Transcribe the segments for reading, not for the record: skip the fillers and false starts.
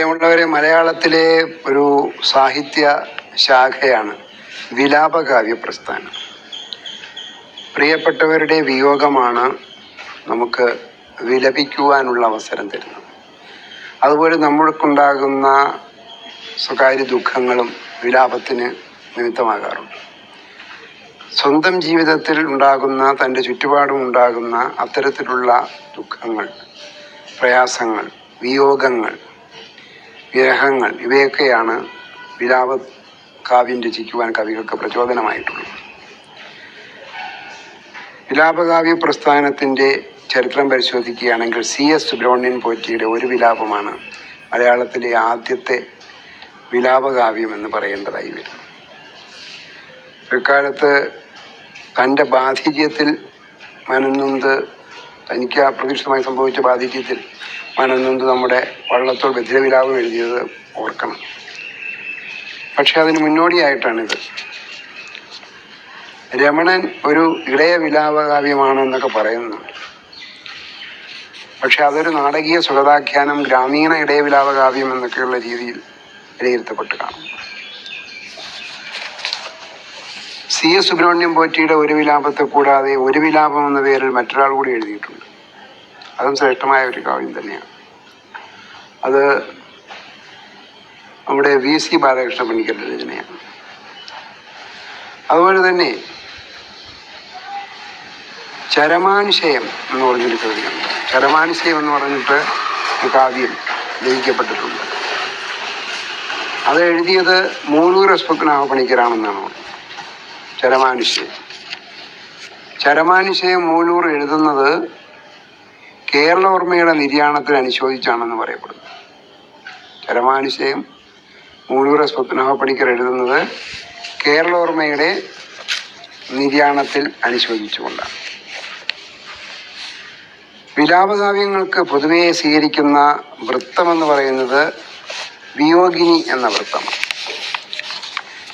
പ്രിയമുള്ളവരെ, മലയാളത്തിലെ ഒരു സാഹിത്യ ശാഖയാണ് വിലാപകാവ്യ പ്രസ്ഥാനം. പ്രിയപ്പെട്ടവരുടെ വിയോഗമാണ് നമുക്ക് വിലപിക്കുവാനുള്ള അവസരം തരുന്നത്. അതുപോലെ നമ്മൾക്കുണ്ടാകുന്ന സ്വകാര്യ ദുഃഖങ്ങളും വിലാപത്തിന് നിമിത്തമാകാറുണ്ട്. സ്വന്തം ജീവിതത്തിൽ ഉണ്ടാകുന്ന, തൻ്റെ ചുറ്റുപാടും ഉണ്ടാകുന്ന അത്തരത്തിലുള്ള ദുഃഖങ്ങൾ, പ്രയാസങ്ങൾ, വിയോഗങ്ങൾ, വിരഹങ്ങൾ, ഇവയൊക്കെയാണ് വിലാപ കാവ്യം രചിക്കുവാൻ കവികൾക്ക് പ്രചോദനമായിട്ടുള്ളത്. വിലാപകാവ്യ പ്രസ്ഥാനത്തിൻ്റെ ചരിത്രം പരിശോധിക്കുകയാണെങ്കിൽ CS സുബ്രഹ്മണ്യൻ പോറ്റിയുടെ ഒരു വിലാപമാണ് മലയാളത്തിലെ ആദ്യത്തെ വിലാപകാവ്യം എന്ന് പറയേണ്ടതായി വരും. പിൽക്കാലത്ത് തൻ്റെ ബാധിര്യത്തിൽ മനംനൊന്ത്, തനിക്ക് അപ്രതീക്ഷിതമായി സംഭവിച്ച ബാധിര്യത്തിൽ മനംനൊന്ത് നമ്മുടെ വള്ളത്തോൾ ബധിരവിലാപം എഴുതിയത് ഓർക്കണം. പക്ഷെ അതിന് മുന്നോടിയായിട്ടാണിത്. രമണൻ ഒരു ഇളയ വിലാപകാവ്യമാണെന്നൊക്കെ പറയുന്നുണ്ട്. പക്ഷെ അതൊരു നാടകീയ സുഗതാഖ്യാനം, ഗ്രാമീണ ഇടയ വിലാപകാവ്യം എന്നൊക്കെയുള്ള രീതിയിൽ വിലയിരുത്തപ്പെട്ട് കാണും. CS സുബ്രഹ്മണ്യൻ പോറ്റിയുടെ ഒരു വിലാപത്തെ കൂടാതെ ഒരു വിലാപം എന്ന പേരിൽ മറ്റൊരാൾ കൂടി എഴുതിയിട്ടുണ്ട്. അതും ശ്രേഷ്ഠമായ ഒരു കാവ്യം തന്നെയാണ്. അത് നമ്മുടെ VC ബാലകൃഷ്ണ പണിക്കരുടെ രചനയാണ്. അതുപോലെ തന്നെ ചരമാനുശയം എന്ന് പറഞ്ഞൊരു കവിതയുണ്ട്. ചരമാനുശയം എന്ന് പറഞ്ഞിട്ട് കാവ്യം രചിക്കപ്പെട്ടിട്ടുണ്ട്. അത് എഴുതിയത് മൂലൂർ പത്മനാഭ പണിക്കരാണെന്നാണ്. ചരമാനുശയം മൂലൂർ എഴുതുന്നത് കേരളവർമ്മയുടെ നിര്യാണത്തിന് അനുശോചിച്ചാണെന്ന് പറയപ്പെടുന്നു. ചരമാനുശയം മൂലൂർ പത്മനാഭ പണിക്കർ എഴുതുന്നത് കേരളവർമ്മയുടെ നിര്യാണത്തിൽ അനുശോചിച്ചുകൊണ്ടാണ്. വിലാപകാവ്യങ്ങൾക്ക് പൊതുവെ സ്വീകരിക്കുന്ന വൃത്തമെന്ന് പറയുന്നത് വിയോഗിനി എന്ന വൃത്തമാണ്.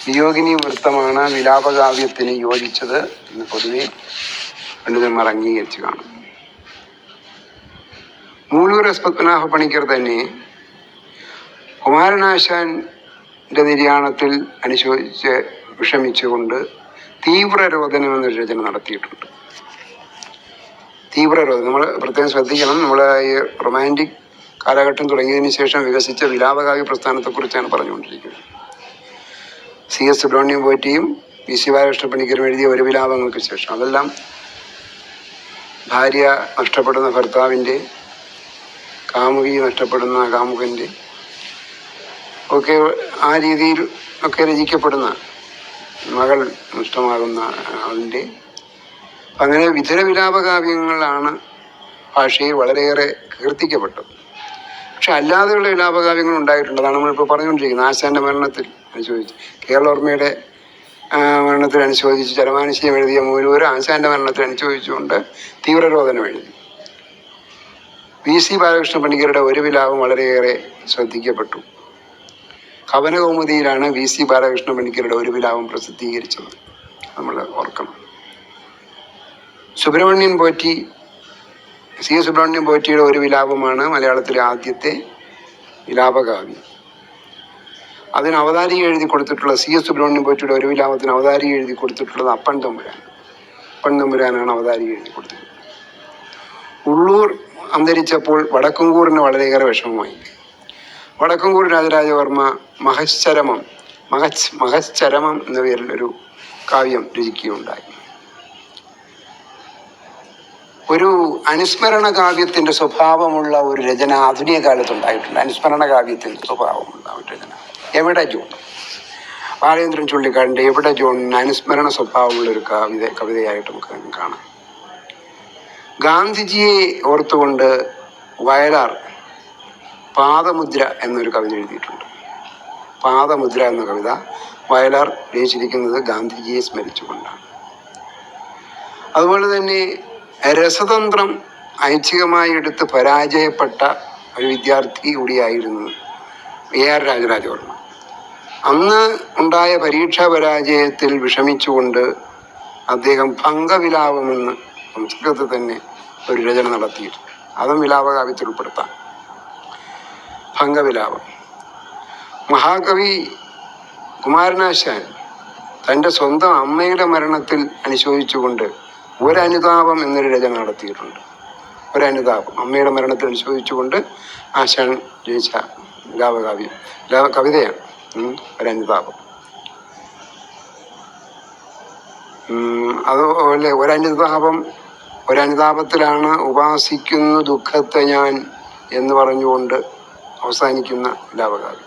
വിയോഗിനി വൃത്തമാണ് വിലാപകാവ്യത്തിന് യോജിച്ചത് എന്ന് പൊതുവെ പണ്ഡിതന്മാർ അംഗീകരിച്ച് കാണും. മൂലൂർ പത്മനാഭ പണിക്കർ തന്നെ കുമാരനാശാൻ്റെ നിര്യാണത്തിൽ അനുശോചിച്ച് വിഷമിച്ചുകൊണ്ട് തീവ്രരോദനം എന്നൊരു രചന നടത്തിയിട്ടുണ്ട്. തീവ്രരോദനം നമ്മൾ പ്രത്യേകം ശ്രദ്ധിക്കണം. നമ്മൾ ഈ റൊമാൻറ്റിക് കാലഘട്ടം തുടങ്ങിയതിന് ശേഷം വികസിച്ച വിലാപകാവ്യ പ്രസ്ഥാനത്തെക്കുറിച്ചാണ് പറഞ്ഞുകൊണ്ടിരിക്കുന്നത്. CS സുബ്രഹ്മണ്യൻ പോറ്റിയും VC ബാലകൃഷ്ണ പണിക്കരും എഴുതിയ ഒരു വിലാപങ്ങൾക്ക് ശേഷം, അതെല്ലാം ഭാര്യ നഷ്ടപ്പെടുന്ന ഭർത്താവിൻ്റെ, കാമുകി നഷ്ടപ്പെടുന്ന കാമുകൻ്റെ ഒക്കെ ആ രീതിയിൽ ഒക്കെ രചിക്കപ്പെടുന്ന, മകൾ നഷ്ടമാകുന്ന അതിൻ്റെ, അങ്ങനെ വിധുര വിലാപകാവ്യങ്ങളാണ് ഭാഷയിൽ വളരെയേറെ കീർത്തിക്കപ്പെട്ടത്. പക്ഷെ അല്ലാതെയുള്ള വിലാപകാവ്യങ്ങൾ ഉണ്ടായിട്ടുണ്ട്. അതാണ് നമ്മളിപ്പോൾ പറഞ്ഞുകൊണ്ടിരിക്കുന്നത്. ആശാൻ്റെ മരണത്തിൽ അനുശോചിച്ച്, കേരളവർമ്മയുടെ മരണത്തിൽ അനുശോചിച്ച് ചരമാനുശയം എഴുതിയ മൂലൂർ ആശാൻ്റെ മരണത്തിൽ അനുശോചിച്ചുകൊണ്ട് തീവ്രരോദനം എഴുതി. VC ബാലകൃഷ്ണ പണിക്കരുടെ ഒരു വിലാപം വളരെയേറെ ശ്രദ്ധിക്കപ്പെട്ടു. കവനകൗമുദിയിലാണ് VC ബാലകൃഷ്ണ പണിക്കരുടെ ഒരു വിലാപം പ്രസിദ്ധീകരിച്ചത്. നമ്മൾ ഓർക്കണം. സുബ്രഹ്മണ്യൻ പോറ്റി, CS സുബ്രഹ്മണ്യൻ പോറ്റിയുടെ ഒരു വിലാപമാണ് മലയാളത്തിലെ ആദ്യത്തെ വിലാപകാവ്യം. അതിന് അവതാരിക എഴുതി കൊടുത്തിട്ടുള്ള CS സുബ്രഹ്മണ്യൻ പോറ്റിയുടെ ഒരു വിലാപത്തിന് അവതാരിക എഴുതി കൊടുത്തിട്ടുള്ളത് അപ്പൻ തമ്പുരാനാണ് അവതാരിക എഴുതി കൊടുത്തിട്ടുള്ളത്. ഉള്ളൂർ അന്തരിച്ചപ്പോൾ വടക്കുംകൂറിന് വളരെയേറെ വിഷമമായി. വടക്കുംകൂർ രാജരാജവർമ്മ മഹശ്ചരമം എന്ന പേരിൽ ഒരു കാവ്യം രചിക്കുകയുണ്ടായി. ഒരു അനുസ്മരണ കാവ്യത്തിൻ്റെ സ്വഭാവമുള്ള ഒരു രചന ആധുനിക കാലത്തുണ്ടായിട്ടുണ്ട്. അനുസ്മരണ കാവ്യത്തിൻ്റെ സ്വഭാവമുള്ള ഒരു രചന എവിടെ ജോൺ, ബാലേന്ദ്രൻ ചുള്ളിക്കാടിൻ്റെ എവിടെ ജോണിന് അനുസ്മരണ സ്വഭാവമുള്ള ഒരു കവിതയായിട്ട് നമുക്ക് കാണാം. ഗാന്ധിജിയെ ഓർത്തുകൊണ്ട് വയലാർ പാദമുദ്ര എന്നൊരു കവിത എഴുതിയിട്ടുണ്ട്. പാദമുദ്ര എന്ന കവിത വയലാർ രചിച്ചിരിക്കുന്നത് ഗാന്ധിജിയെ സ്മരിച്ചുകൊണ്ടാണ്. അതുപോലെ തന്നെ രസതന്ത്രം ഐച്ഛികമായി എടുത്ത് പരാജയപ്പെട്ട ഒരു വിദ്യാർത്ഥി കൂടിയായിരുന്നു AR രാജരാജവർമ്മ. അന്ന് ഉണ്ടായ പരീക്ഷാ പരാജയത്തിൽ വിഷമിച്ചുകൊണ്ട് അദ്ദേഹം ഭംഗവിലാപമെന്ന് സംസ്കൃതത്തിൽ തന്നെ ഒരു രചന നടത്തിയിരുന്നു. അതും വിലാപകാവ്യത്തിൽ ഉൾപ്പെടുത്താം. ഭംഗവിലാപം. മഹാകവി കുമാരനാശാൻ തൻ്റെ സ്വന്തം അമ്മയുടെ മരണത്തിൽ അനുശോചിച്ചുകൊണ്ട് ഒരനുതാപം എന്നൊരു രചന നടത്തിയിട്ടുണ്ട്. ഒരനുതാപം, അമ്മയുടെ മരണത്തിൽ അനുശോചിച്ചുകൊണ്ട് ആശാൻ രചിച്ച വിലാപകാവ്യം, കവിതയാണ് ഒരനുതാപം. അതുപോലെ ഒരനുതാപത്തിലാണ് ഉപാസിക്കുന്നു ദുഃഖത്തെ ഞാൻ എന്ന് പറഞ്ഞുകൊണ്ട് അവസാനിക്കുന്ന വിലാപകാവ്യം.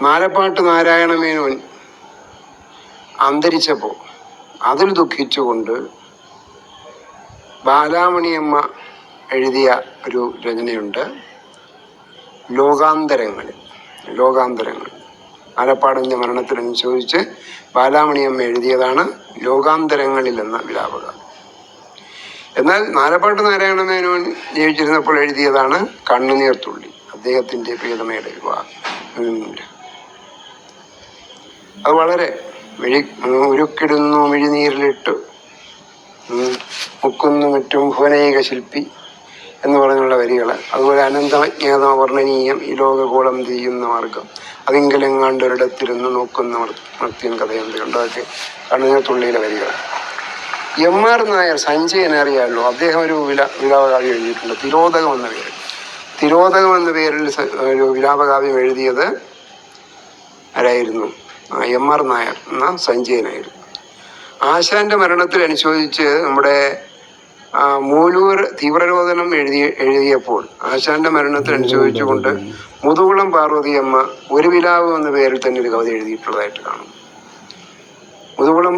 നാലപ്പാട്ട് നാരായണമേനോൻ അന്തരിച്ചപ്പോൾ അതിൽ ദുഃഖിച്ചുകൊണ്ട് ബാലാമണിയമ്മ എഴുതിയ ഒരു രചനയുണ്ട്, ലോകാന്തരങ്ങൾ. നാലപ്പാടിൻ്റെ മരണത്തിനനുസരിച്ച് ബാലാമണിയമ്മ എഴുതിയതാണ് ലോകാന്തരങ്ങളിൽ എന്ന വിലാപകാവ്യം. എന്നാൽ നാലപ്പാട്ട് നാരായണമേനോൻ ജീവിച്ചിരുന്നപ്പോൾ എഴുതിയതാണ് കണ്ണുനീർ തുള്ളി, അദ്ദേഹത്തിൻ്റെ പ്രിയതമയുടെ വിവാഹം. അത് വളരെ ഉരുക്കിടുന്നു മിഴിനീരിലിട്ട് മുക്കുന്നു മറ്റും ഭുവനൈക ശില്പി എന്ന് പറഞ്ഞുള്ള വരികൾ. അതുപോലെ അനന്തമജ്ഞാത വർണ്ണനീയം ഈ ലോകഗോളം ചെയ്യുന്ന മാർഗം അതിങ്കലെങ്ങാണ്ടൊരിടത്തിരുന്ന് നോക്കുന്ന മർത്യൻ കഥയുണ്ട്. അതൊക്കെ കണ്ണുനീർ തുള്ളിയിലെ വരികൾ. എം.ആർ. നായർ, സഞ്ജയൻ അറിയാമല്ലോ, അദ്ദേഹം ഒരു വിലാപകാവ്യം എഴുതിയിട്ടുണ്ട്, തിരോധകം എന്ന പേരിൽ. തിരോധകം എന്ന പേരിൽ ഒരു വിലാപകാവ്യം എഴുതിയത് ആരായിരുന്നു? എം.ആർ. നായർ എന്ന സഞ്ജയനായിരുന്നു. ആശാന്റെ മരണത്തിൽ അനുശോചിച്ച് നമ്മുടെ മൂലൂർ തീവ്രരോധനം എഴുതിയപ്പോൾ ആശാന്റെ മരണത്തിൽ അനുശോചിച്ചുകൊണ്ട് മുതുകുളം പാർവതിയമ്മ ഒരു വിലാപം എന്ന പേരിൽ തന്നെ ഒരു കവിത എഴുതിയിട്ടുള്ളതായിട്ട് കാണും. മുതുകുളം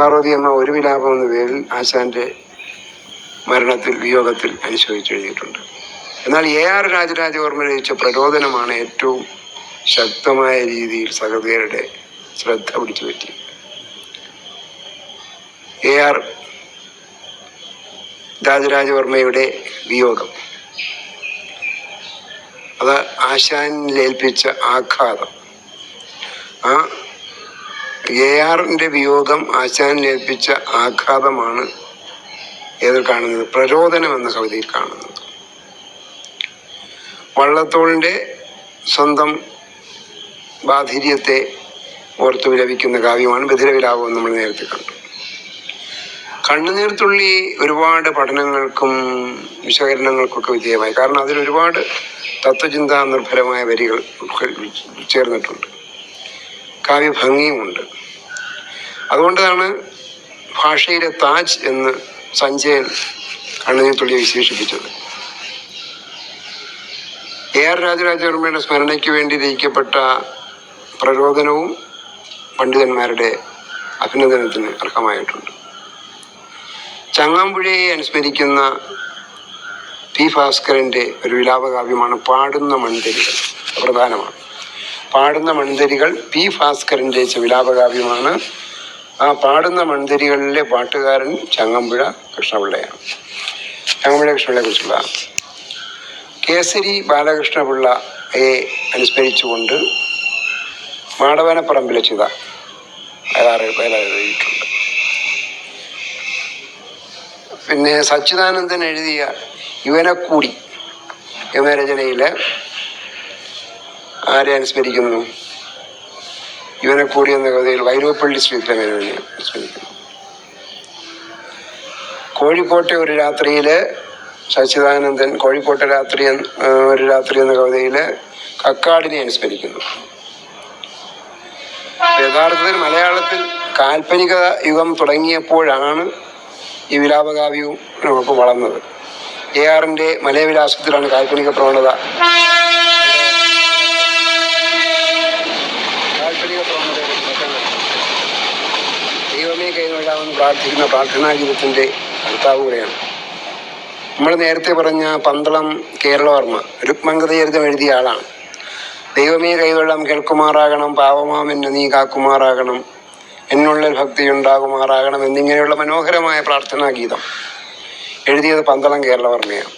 പാർവതിയമ്മ ഒരു വിലാപം എന്ന പേരിൽ ആശാന്റെ മരണത്തിൽ വിയോഗത്തിൽ അനുശോചിച്ച് എഴുതിയിട്ടുണ്ട്. എന്നാൽ A.R. രാജരാജവർമ്മ രചിച്ച പ്രരോധനമാണ് ഏറ്റവും ശക്തമായ രീതിയിൽ സഹൃദയരുടെ ശ്രദ്ധ പിടിച്ചു പറ്റിയത്. A.R. രാജരാജവർമ്മയുടെ വിയോഗം, അത് ആശാനിലേൽപ്പിച്ച ആഘാതം. ആ A.R.ന്റെ വിയോഗം ആശാനിലേൽപ്പിച്ച ആഘാതമാണ് ഏതിൽ കാണുന്നത്? പ്രരോധനം എന്ന കവിതയിൽ കാണുന്നത്. വള്ളത്തോളിൻ്റെ സ്വന്തം ബാധിര്യത്തെ ഓർത്തു വിലപിക്കുന്ന കാവ്യമാണ് ബധിരവിലാപം എന്ന് നമ്മൾ നേരത്തെ കണ്ടു. കണ്ണുനീർ തുള്ളി ഒരുപാട് പഠനങ്ങൾക്കും വിശകലനങ്ങൾക്കൊക്കെ വിധേയമായി. കാരണം അതിലൊരുപാട് തത്വചിന്താ നിർഭരമായ വരികൾ ചേർന്നിട്ടുണ്ട്, കാവ്യഭംഗിയുമുണ്ട്. അതുകൊണ്ടാണ് ഭാഷയിലെ താജ് എന്ന് സഞ്ജയൻ കണ്ണുനീർ തുള്ളിയെ വിശേഷിപ്പിച്ചത്. A.R. രാജരാജവർമ്മയുടെ സ്മരണയ്ക്ക് വേണ്ടി രചിക്കപ്പെട്ട പ്രരോധനവും പണ്ഡിതന്മാരുടെ അഭിനന്ദനത്തിന് അർഹമായിട്ടുണ്ട്. ചങ്ങാമ്പുഴയെ അനുസ്മരിക്കുന്ന P. ഭാസ്കരൻ്റെ ഒരു വിലാപകാവ്യമാണ് പാടുന്ന മൺതരികൾ. പ്രധാനമാണ് പാടുന്ന മൺതരികൾ. P. ഭാസ്കരൻ രചിച്ച വിലാപകാവ്യമാണ്. ആ പാടുന്ന മൺതരികളിലെ പാട്ടുകാരൻ ചങ്ങമ്പുഴ കൃഷ്ണപിള്ളയാണ്. ചങ്ങമ്പുഴ കൃഷ്ണപിള്ളയെ കുറിച്ചുള്ള കേസരി ബാലകൃഷ്ണപിള്ളയെ അനുസ്മരിച്ചുകൊണ്ട് മാടവനപ്പറമ്പിലെ ചിത എഴുതിയിട്ടുണ്ട്. പിന്നെ സച്ചിദാനന്ദൻ എഴുതിയ യുവനക്കൂടി എന്ന രചനയിൽ ആരെ അനുസ്മരിക്കുന്നു? യുവനക്കൂടി എന്ന കവിതയിൽ വൈലോപ്പള്ളി ശ്രീധരമേനോനെ അനുസ്മരിക്കുന്നു. കോഴിക്കോട്ടെ ഒരു രാത്രിയിൽ സച്ചിദാനന്ദൻ കോഴിക്കോട്ടെ ഒരു രാത്രി എന്ന കവിതയിൽ കക്കാടിനെ അനുസ്മരിക്കുന്നു. യഥാർത്ഥത്തിൽ മലയാളത്തിൽ കാൽപ്പനിക യുഗം തുടങ്ങിയപ്പോഴാണ് ഈ വിലാപകാവ്യവും നമുക്ക് വളർന്നത്. A.R.ന്റെ മലയവിലാസത്തിലാണ് കാൽപ്പനിക പ്രവണത ദൈവമേ കൈതൊഴാമെന്ന് പ്രാർത്ഥിക്കുന്ന പ്രാർത്ഥനാഗീതത്തിൻ്റെ കർത്താവ് കൂടെയാണ്. നമ്മൾ നേരത്തെ പറഞ്ഞ പന്തളം കേരളവർമ്മ രുക്മംഗതചരിതം എഴുതിയ ആളാണ്. ദൈവമേ കൈതൊഴാം കേൾക്കുമാറാകണം, പാവമാമെന്നെ നീ കാക്കുമാറാകണം, എന്നുള്ളിൽ ഭക്തിയുണ്ടാകുമാറാകണം എന്നിങ്ങനെയുള്ള മനോഹരമായ പ്രാർത്ഥനാഗീതം എഴുതിയത് പന്തളം കേരളവർമ്മയാണ്.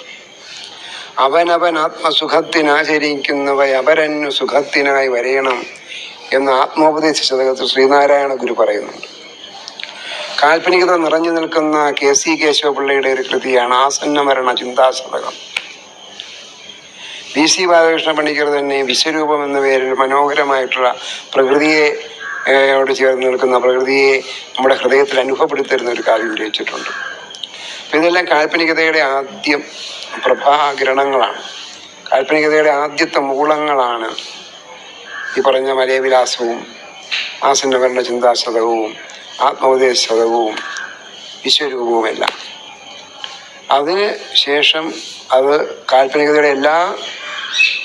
അവനവൻ ആത്മസുഖത്തിനാചരിക്കുന്നവ അപരന്നു സുഖത്തിനായി വരയണം എന്ന ആത്മോപദേശ ശതകത്തിൽ ശ്രീനാരായണ ഗുരു പറയുന്നുണ്ട്. കാൽപ്പനികത നിറഞ്ഞു നിൽക്കുന്ന K.C. കേശവപിള്ളയുടെ ഒരു കൃതിയാണ് ആസന്നമരണ ചിന്താശതകം. PC ബാലകൃഷ്ണ പണിക്കർ തന്നെ വിശ്വരൂപം എന്ന പേരിൽ മനോഹരമായിട്ടുള്ള പ്രകൃതിയെ യോട് ചേർന്ന് നിൽക്കുന്ന പ്രകൃതിയെ നമ്മുടെ ഹൃദയത്തിൽ അനുഭവപ്പെടുത്തരുന്ന ഒരു കാവ്യം രചിച്ചിട്ടുണ്ട്. അപ്പം ഇതെല്ലാം കാൽപ്പനികതയുടെ ആദ്യം പ്രഭാകിരണങ്ങളാണ്. കാൽപ്പനികതയുടെ ആദ്യത്തെ മൂളങ്ങളാണ് ഈ പറഞ്ഞ മലയവിലാസവും ആസന്നവർണ്ണ ചിന്താശതകവും ആത്മോപദേശ ശതകവും വിശ്വരൂപവുമെല്ലാം. അതിന് ശേഷം അത് കാൽപ്പനികതയുടെ എല്ലാ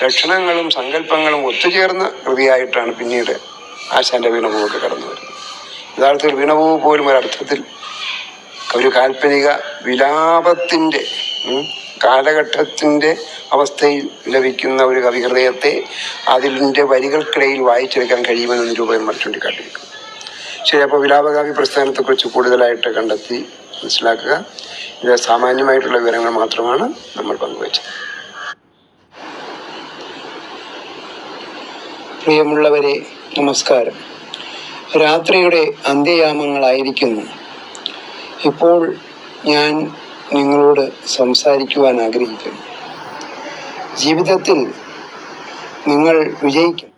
ലക്ഷണങ്ങളും സങ്കല്പങ്ങളും ഒത്തുചേർന്ന കൃതിയായിട്ടാണ് പിന്നീട് ആശാന്റെ വീണപൂവൊക്കെ കടന്നു വരുന്നത്. യഥാർത്ഥത്തിൽ വീണപൂവ് പോലും ഒരർത്ഥത്തിൽ ഒരു കാൽപ്പനിക വിലാപത്തിൻ്റെ കാലഘട്ടത്തിൻ്റെ അവസ്ഥയിൽ ലഭിക്കുന്ന ഒരു കവിഹൃദയത്തെ അതിൻ്റെ വരികൾക്കിടയിൽ വായിച്ചെടുക്കാൻ കഴിയുമെന്ന് നിരൂപകന്മാർ ചൂണ്ടിക്കാട്ടിയിരിക്കുന്നു. ശരി, അപ്പോൾ വിലാപകാവ്യ പ്രസ്ഥാനത്തെക്കുറിച്ച് കൂടുതലായിട്ട് കണ്ടെത്തി മനസ്സിലാക്കുക. ഇത് സാമാന്യമായിട്ടുള്ള വിവരങ്ങൾ മാത്രമാണ് നമ്മൾ പങ്കുവച്ചത്. പ്രിയമുള്ളവരെ, നമസ്കാരം. രാത്രിയുടെ അന്ത്യയാമങ്ങളായിരിക്കുന്നു. ഇപ്പോൾ ഞാൻ നിങ്ങളോട് സംസാരിക്കുവാൻ ആഗ്രഹിക്കുന്നു. ജീവിതത്തിൽ നിങ്ങൾ വിജയിക്കും.